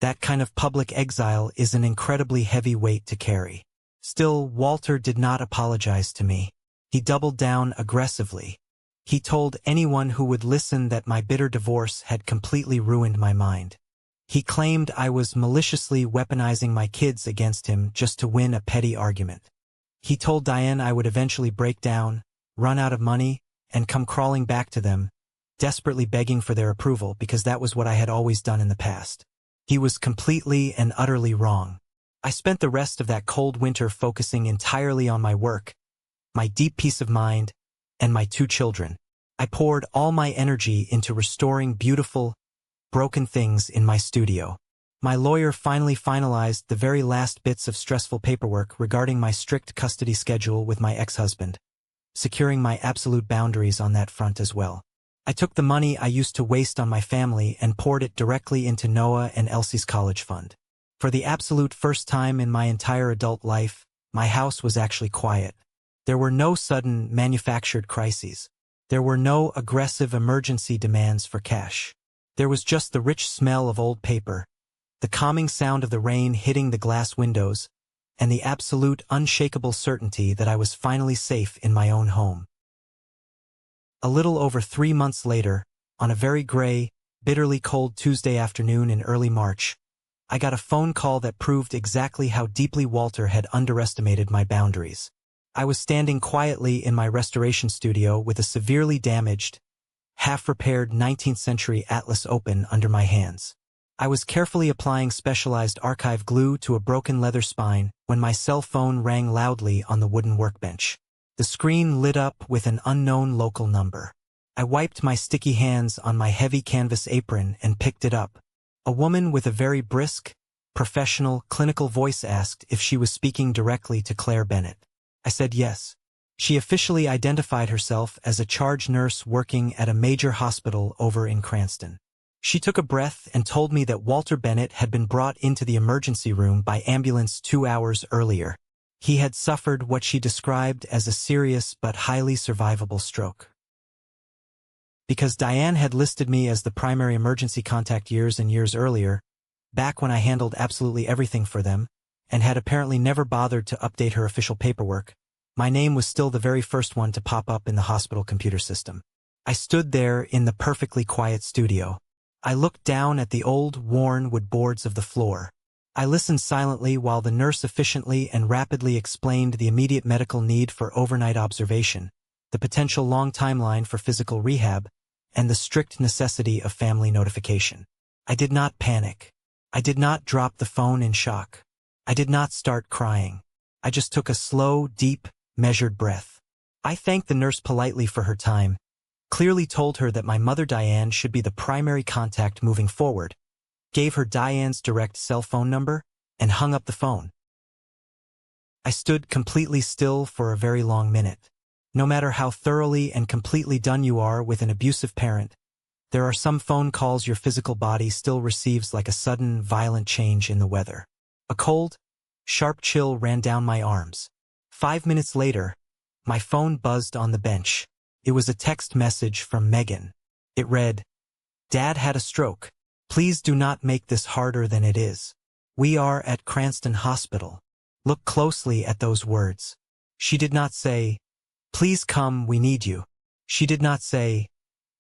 That kind of public exile is an incredibly heavy weight to carry. Still, Walter did not apologize to me. He doubled down aggressively. He told anyone who would listen that my bitter divorce had completely ruined my mind. He claimed I was maliciously weaponizing my kids against him just to win a petty argument. He told Diane I would eventually break down, run out of money, and come crawling back to them, desperately begging for their approval because that was what I had always done in the past. He was completely and utterly wrong. I spent the rest of that cold winter focusing entirely on my work, my deep peace of mind, and my 2 children. I poured all my energy into restoring beautiful, broken things in my studio. My lawyer finally finalized the very last bits of stressful paperwork regarding my strict custody schedule with my ex-husband, securing my absolute boundaries on that front as well. I took the money I used to waste on my family and poured it directly into Noah and Elsie's college fund. For the absolute first time in my entire adult life, my house was actually quiet. There were no sudden, manufactured crises. There were no aggressive emergency demands for cash. There was just the rich smell of old paper, the calming sound of the rain hitting the glass windows, and the absolute unshakable certainty that I was finally safe in my own home. A little over 3 months later, on a very gray, bitterly cold Tuesday afternoon in early March, I got a phone call that proved exactly how deeply Walter had underestimated my boundaries. I was standing quietly in my restoration studio with a severely damaged, half-repaired 19th century atlas open under my hands. I was carefully applying specialized archive glue to a broken leather spine when my cell phone rang loudly on the wooden workbench. The screen lit up with an unknown local number. I wiped my sticky hands on my heavy canvas apron and picked it up. A woman with a very brisk, professional, clinical voice asked if she was speaking directly to Claire Bennett. I said yes. She officially identified herself as a charge nurse working at a major hospital over in Cranston. She took a breath and told me that Walter Bennett had been brought into the emergency room by ambulance 2 hours earlier. He had suffered what she described as a serious but highly survivable stroke. Because Diane had listed me as the primary emergency contact years and years earlier, back when I handled absolutely everything for them, and had apparently never bothered to update her official paperwork, my name was still the very first one to pop up in the hospital computer system. I stood there in the perfectly quiet studio. I looked down at the old, worn wood boards of the floor. I listened silently while the nurse efficiently and rapidly explained the immediate medical need for overnight observation, the potential long timeline for physical rehab, and the strict necessity of family notification. I did not panic. I did not drop the phone in shock. I did not start crying. I just took a slow, deep, measured breath. I thanked the nurse politely for her time, clearly told her that my mother Diane should be the primary contact moving forward, gave her Diane's direct cell phone number, and hung up the phone. I stood completely still for a very long minute. No matter how thoroughly and completely done you are with an abusive parent, there are some phone calls your physical body still receives like a sudden, violent change in the weather. A cold, sharp chill ran down my arms. 5 minutes later, my phone buzzed on the bench. It was a text message from Megan. It read, "Dad had a stroke. Please do not make this harder than it is. We are at Cranston Hospital. Look closely at those words. She did not say, "Please come, we need you." She did not say,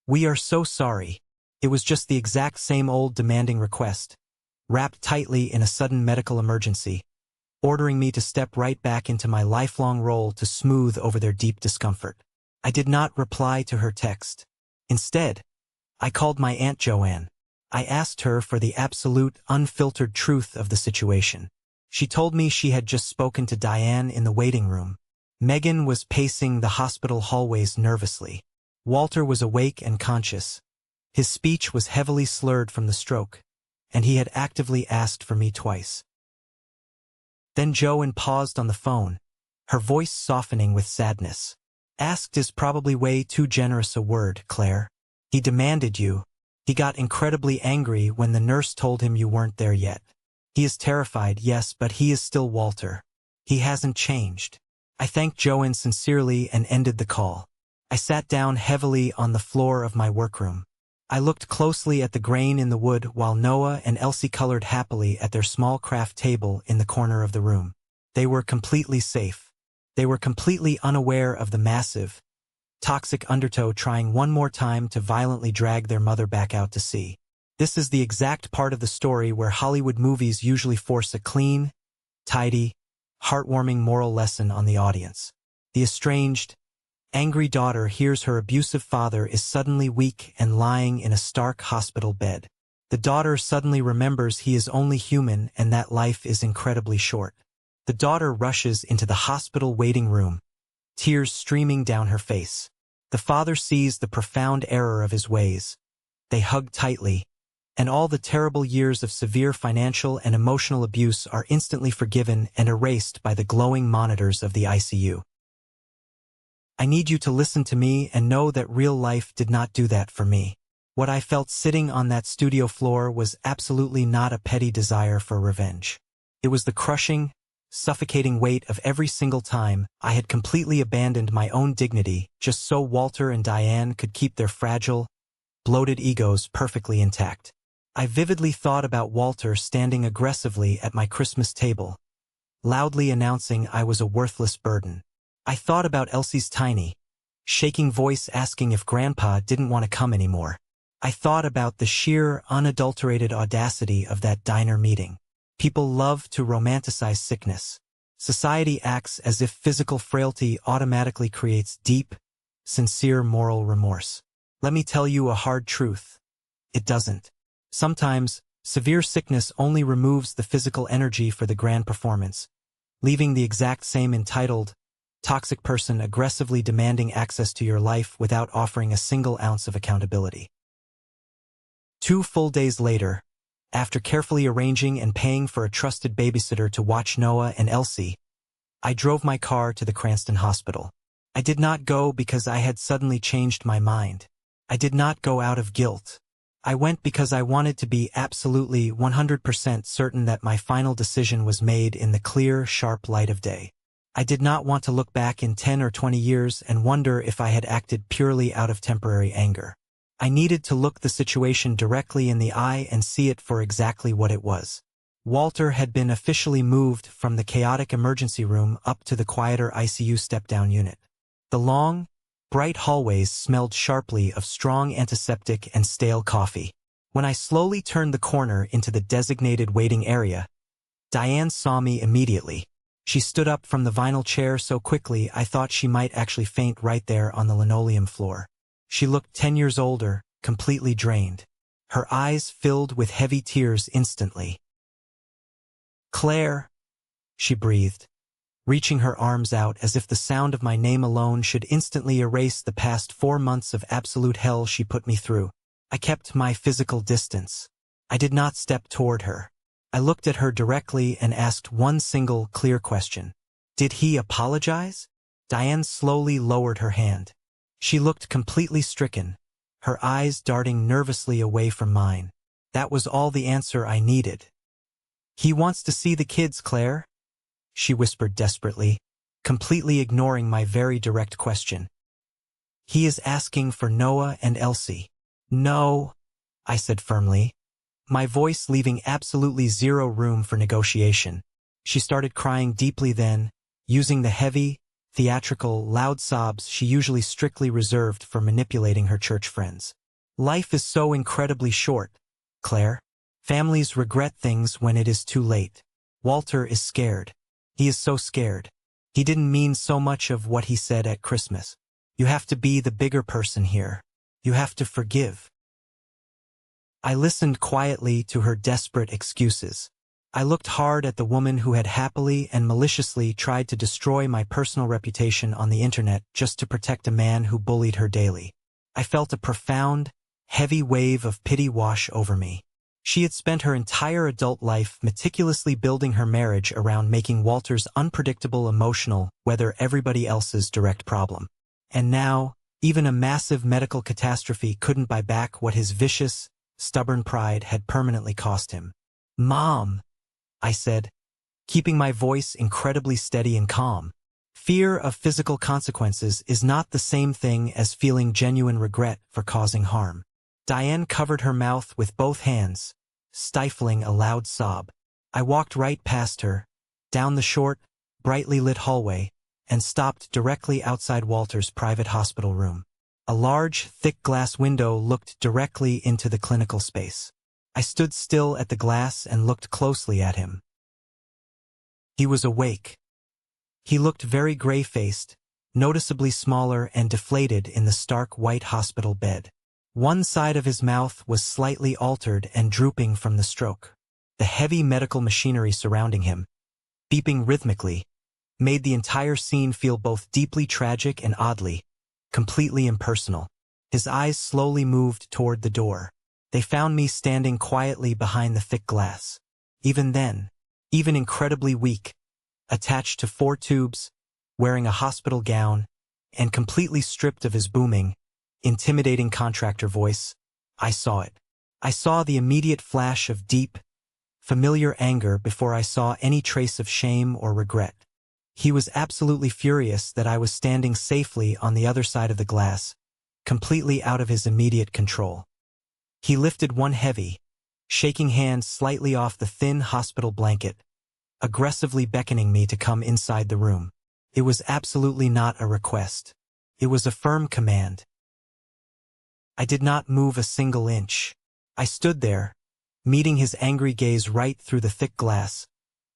"We are so sorry." It was just the exact same old demanding request, wrapped tightly in a sudden medical emergency, ordering me to step right back into my lifelong role to smooth over their deep discomfort. I did not reply to her text. Instead, I called my Aunt Joanne. I asked her for the absolute, unfiltered truth of the situation. She told me she had just spoken to Diane in the waiting room. Megan was pacing the hospital hallways nervously. Walter was awake and conscious. His speech was heavily slurred from the stroke, and he had actively asked for me twice. Then Joanne paused on the phone, her voice softening with sadness. "Asked is probably way too generous a word, Claire. He demanded you. He got incredibly angry when the nurse told him you weren't there yet. He is terrified, yes, but he is still Walter. He hasn't changed." I thanked Joanne sincerely and ended the call. I sat down heavily on the floor of my workroom. I looked closely at the grain in the wood while Noah and Elsie colored happily at their small craft table in the corner of the room. They were completely safe. They were completely unaware of the massive, toxic undertow trying one more time to violently drag their mother back out to sea. This is the exact part of the story where Hollywood movies usually force a clean, tidy, heartwarming moral lesson on the audience. The estranged, angry daughter hears her abusive father is suddenly weak and lying in a stark hospital bed. The daughter suddenly remembers he is only human and that life is incredibly short. The daughter rushes into the hospital waiting room, tears streaming down her face. The father sees the profound error of his ways. They hug tightly, and all the terrible years of severe financial and emotional abuse are instantly forgiven and erased by the glowing monitors of the ICU. I need you to listen to me and know that real life did not do that for me. What I felt sitting on that studio floor was absolutely not a petty desire for revenge. It was the crushing, suffocating weight of every single time I had completely abandoned my own dignity just so Walter and Diane could keep their fragile, bloated egos perfectly intact. I vividly thought about Walter standing aggressively at my Christmas table, loudly announcing I was a worthless burden. I thought about Elsie's tiny, shaking voice asking if Grandpa didn't want to come anymore. I thought about the sheer, unadulterated audacity of that diner meeting. People love to romanticize sickness. Society acts as if physical frailty automatically creates deep, sincere moral remorse. Let me tell you a hard truth. It doesn't. Sometimes, severe sickness only removes the physical energy for the grand performance, leaving the exact same entitled, toxic person aggressively demanding access to your life without offering a single ounce of accountability. 2 full days later, after carefully arranging and paying for a trusted babysitter to watch Noah and Elsie, I drove my car to the Cranston Hospital. I did not go because I had suddenly changed my mind. I did not go out of guilt. I went because I wanted to be absolutely 100% certain that my final decision was made in the clear, sharp light of day. I did not want to look back in 10 or 20 years and wonder if I had acted purely out of temporary anger. I needed to look the situation directly in the eye and see it for exactly what it was. Walter had been officially moved from the chaotic emergency room up to the quieter ICU step-down unit. The long, bright hallways smelled sharply of strong antiseptic and stale coffee. When I slowly turned the corner into the designated waiting area, Diane saw me immediately. She stood up from the vinyl chair so quickly I thought she might actually faint right there on the linoleum floor. She looked 10 years older, completely drained. Her eyes filled with heavy tears instantly. "Claire," she breathed, reaching her arms out as if the sound of my name alone should instantly erase the past 4 months of absolute hell she put me through. I kept my physical distance. I did not step toward her. I looked at her directly and asked one single, clear question. "Did he apologize?" Diane slowly lowered her hand. She looked completely stricken, her eyes darting nervously away from mine. That was all the answer I needed. "He wants to see the kids, Claire," she whispered desperately, completely ignoring my very direct question. "He is asking for Noah and Elsie." "No," I said firmly, my voice leaving absolutely zero room for negotiation. She started crying deeply then, using the heavy, theatrical, loud sobs she usually strictly reserved for manipulating her church friends. Life is so incredibly short, Claire. Families regret things when it is too late. Walter is scared. He is so scared. He didn't mean so much of what he said at Christmas. You have to be the bigger person here. You have to forgive. I listened quietly to her desperate excuses. I looked hard at the woman who had happily and maliciously tried to destroy my personal reputation on the internet just to protect a man who bullied her daily. I felt a profound, heavy wave of pity wash over me. She had spent her entire adult life meticulously building her marriage around making Walter's unpredictable emotional, whether everybody else's direct problem. And now, even a massive medical catastrophe couldn't buy back what his vicious, stubborn pride had permanently cost him. "Mom," I said, keeping my voice incredibly steady and calm. Fear of physical consequences is not the same thing as feeling genuine regret for causing harm. Diane covered her mouth with both hands, stifling a loud sob. I walked right past her, down the short, brightly lit hallway, and stopped directly outside Walter's private hospital room. A large, thick glass window looked directly into the clinical space. I stood still at the glass and looked closely at him. He was awake. He looked very gray-faced, noticeably smaller and deflated in the stark white hospital bed. One side of his mouth was slightly altered and drooping from the stroke. The heavy medical machinery surrounding him, beeping rhythmically, made the entire scene feel both deeply tragic and oddly, completely impersonal. His eyes slowly moved toward the door. They found me standing quietly behind the thick glass. Even then, even incredibly weak, attached to 4 tubes, wearing a hospital gown, and completely stripped of his booming, intimidating contractor voice, I saw it. I saw the immediate flash of deep, familiar anger before I saw any trace of shame or regret. He was absolutely furious that I was standing safely on the other side of the glass, completely out of his immediate control. He lifted one heavy, shaking hand slightly off the thin hospital blanket, aggressively beckoning me to come inside the room. It was absolutely not a request. It was a firm command. I did not move a single inch. I stood there, meeting his angry gaze right through the thick glass,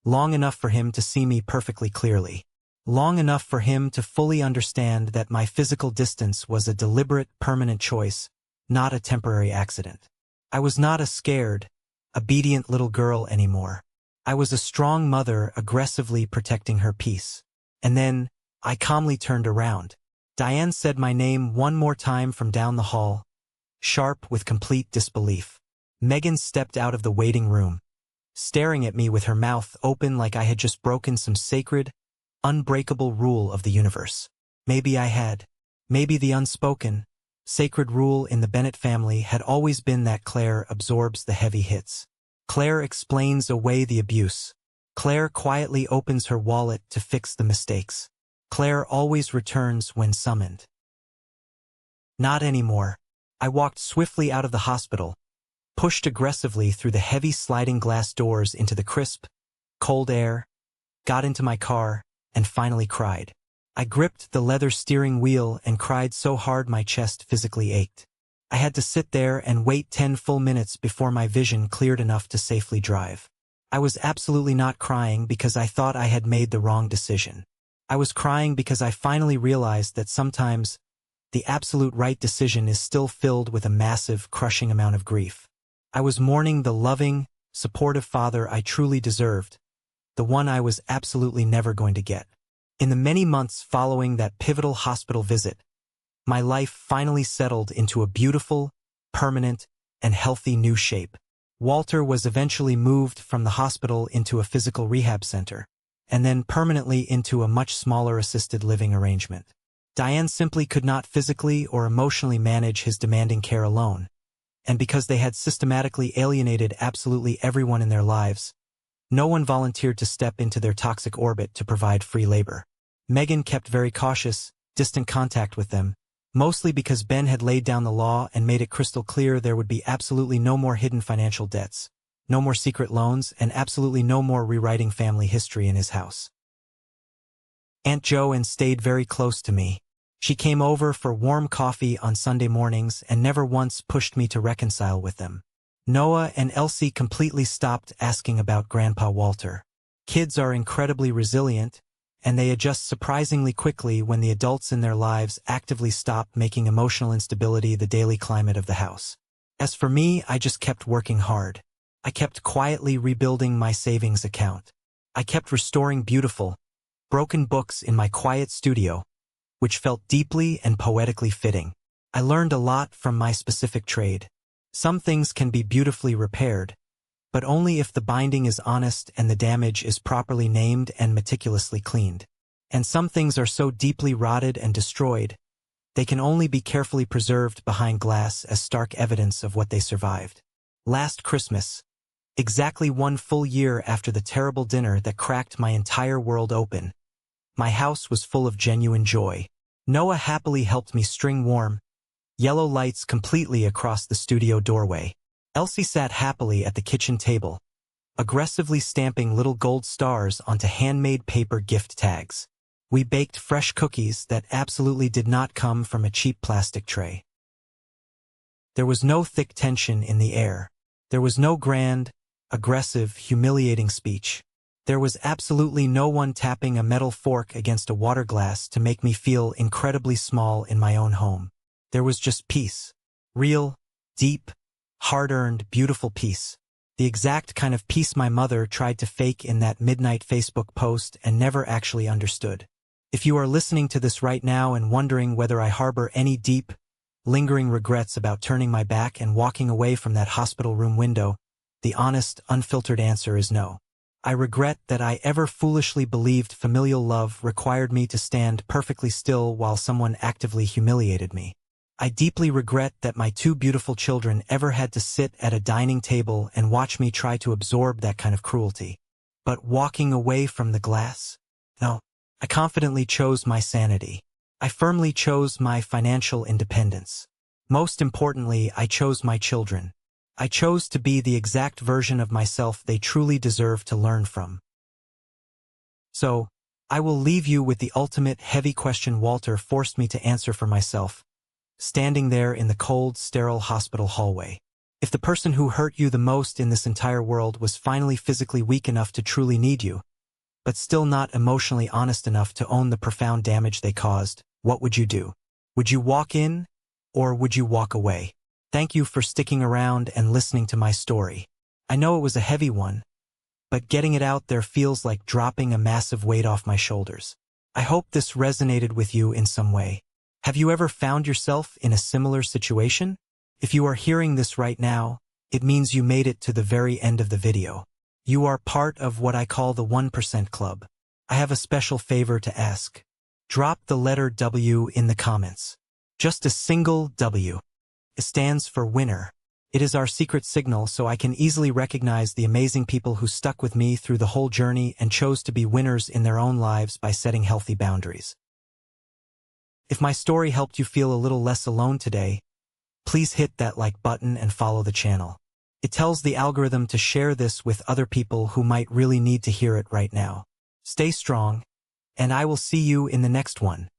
long enough for him to see me perfectly clearly. Long enough for him to fully understand that my physical distance was a deliberate, permanent choice, not a temporary accident. I was not a scared, obedient little girl anymore. I was a strong mother aggressively protecting her peace. And then, I calmly turned around. Diane said my name one more time from down the hall, sharp with complete disbelief. Megan stepped out of the waiting room, staring at me with her mouth open like I had just broken some sacred, unbreakable rule of the universe. Maybe I had. Maybe the unspoken, sacred rule in the Bennett family had always been that Claire absorbs the heavy hits. Claire explains away the abuse. Claire quietly opens her wallet to fix the mistakes. Claire always returns when summoned. Not anymore. I walked swiftly out of the hospital, pushed aggressively through the heavy sliding glass doors into the crisp, cold air, got into my car, and finally cried. I gripped the leather steering wheel and cried so hard my chest physically ached. I had to sit there and wait 10 full minutes before my vision cleared enough to safely drive. I was absolutely not crying because I thought I had made the wrong decision. I was crying because I finally realized that sometimes the absolute right decision is still filled with a massive, crushing amount of grief. I was mourning the loving, supportive father I truly deserved, the one I was absolutely never going to get. In the many months following that pivotal hospital visit, my life finally settled into a beautiful, permanent, and healthy new shape. Walter was eventually moved from the hospital into a physical rehab center, and then permanently into a much smaller assisted living arrangement. Diane simply could not physically or emotionally manage his demanding care alone, and because they had systematically alienated absolutely everyone in their lives, no one volunteered to step into their toxic orbit to provide free labor. Megan kept very cautious, distant contact with them, mostly because Ben had laid down the law and made it crystal clear there would be absolutely no more hidden financial debts, no more secret loans, and absolutely no more rewriting family history in his house. Aunt Joanne stayed very close to me. She came over for warm coffee on Sunday mornings and never once pushed me to reconcile with them. Noah and Elsie completely stopped asking about Grandpa Walter. Kids are incredibly resilient, and they adjust surprisingly quickly when the adults in their lives actively stop making emotional instability the daily climate of the house. As for me, I just kept working hard. I kept quietly rebuilding my savings account. I kept restoring beautiful, broken books in my quiet studio, which felt deeply and poetically fitting. I learned a lot from my specific trade. Some things can be beautifully repaired, but only if the binding is honest and the damage is properly named and meticulously cleaned. And some things are so deeply rotted and destroyed, they can only be carefully preserved behind glass as stark evidence of what they survived. Last Christmas, exactly 1 full year after the terrible dinner that cracked my entire world open, my house was full of genuine joy. Noah happily helped me string warm, yellow lights completely across the studio doorway. Elsie sat happily at the kitchen table, aggressively stamping little gold stars onto handmade paper gift tags. We baked fresh cookies that absolutely did not come from a cheap plastic tray. There was no thick tension in the air. There was no grand, aggressive, humiliating speech. There was absolutely no one tapping a metal fork against a water glass to make me feel incredibly small in my own home. There was just peace. Real, deep, hard-earned, beautiful peace. The exact kind of peace my mother tried to fake in that midnight Facebook post and never actually understood. If you are listening to this right now and wondering whether I harbor any deep, lingering regrets about turning my back and walking away from that hospital room window, the honest, unfiltered answer is no. I regret that I ever foolishly believed familial love required me to stand perfectly still while someone actively humiliated me. I deeply regret that my 2 beautiful children ever had to sit at a dining table and watch me try to absorb that kind of cruelty. But walking away from the glass? No. I confidently chose my sanity. I firmly chose my financial independence. Most importantly, I chose my children. I chose to be the exact version of myself they truly deserve to learn from. So, I will leave you with the ultimate heavy question Walter forced me to answer for myself, standing there in the cold, sterile hospital hallway. If the person who hurt you the most in this entire world was finally physically weak enough to truly need you, but still not emotionally honest enough to own the profound damage they caused, what would you do? Would you walk in, or would you walk away? Thank you for sticking around and listening to my story. I know it was a heavy one, but getting it out there feels like dropping a massive weight off my shoulders. I hope this resonated with you in some way. Have you ever found yourself in a similar situation? If you are hearing this right now, it means you made it to the very end of the video. You are part of what I call the 1% Club. I have a special favor to ask. Drop the letter W in the comments. Just a single W. It stands for winner. It is our secret signal so I can easily recognize the amazing people who stuck with me through the whole journey and chose to be winners in their own lives by setting healthy boundaries. If my story helped you feel a little less alone today, please hit that like button and follow the channel. It tells the algorithm to share this with other people who might really need to hear it right now. Stay strong, and I will see you in the next one.